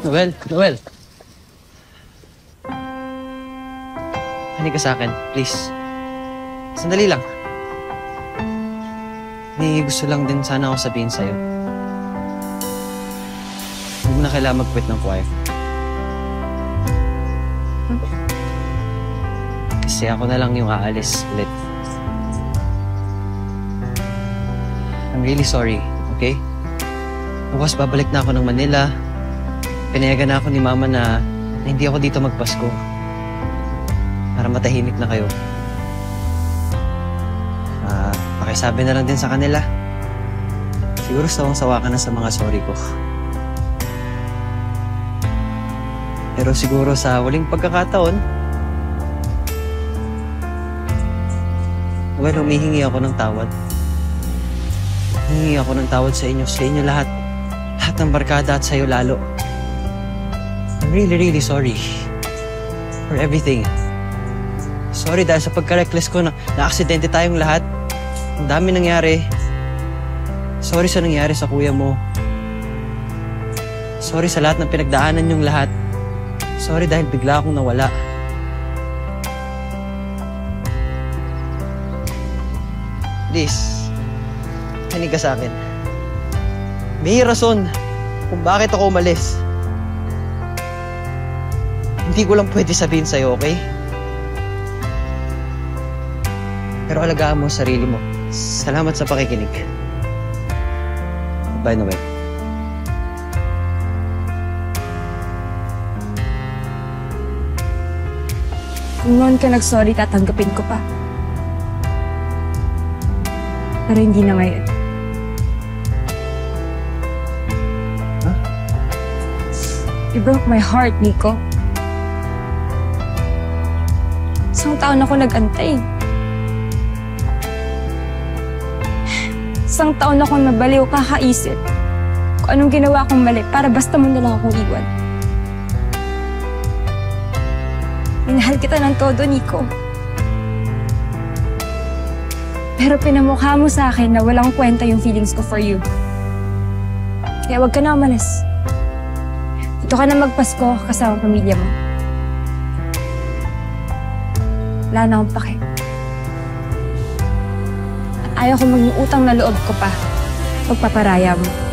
Noel, Noel. Hani ka sa akin, please. Sandali lang. May gusto lang din sana ako sabihin sa'yo. Hindi mo na kailangan mag-quit ng choir. Kasi ako na lang yung aalis ulit. I'm really sorry, okay? Bukas babalik na ako ng Manila. Pinayagan na ako ni Mama na hindi ako dito magpasko. Para matahimik na kayo. Pakisabi na lang din sa kanila. Siguro sawang-sawa ka na sa mga sorry ko. Pero siguro sa huling pagkakataon, well, humihingi ako ng tawad. Humihingi ako ng tawad sa inyo lahat. Lahat ng barkada at sa'yo lalo. I'm really, really sorry for everything. Sorry dahil sa pagka-reckless ko na aksidente tayong lahat. Ang dami nangyari. Sorry sa nangyari sa kuya mo. Sorry sa lahat ng pinagdaanan niyong lahat. Sorry dahil bigla akong nawala. Please, hanig ka sa akin. May rason kung bakit ako umalis. Hindi ko lang pwede sabihin sa'yo, okay? Pero alagaan mo ang sarili mo. Salamat sa pakikinig. Bye, Noel. Kung noon ka nag-sorry, tatanggapin ko pa. Pero hindi na ngayon. Huh? You broke my heart, Nico. Isang taon ako nag-antay. Isang taon akong nabaliw kakaisip kung anong ginawa kong mali para basta mo na lang akong iwan. Minahal kita ng todo, Nico. Pero pinamukha mo sa akin na walang kwenta yung feelings ko for you. Kaya wag ka na umalis. Dito ka na magpasko kasama pamilya mo. Wala na akong pake. At ayaw ko maging utang na loob ko pa pagpaparaya mo.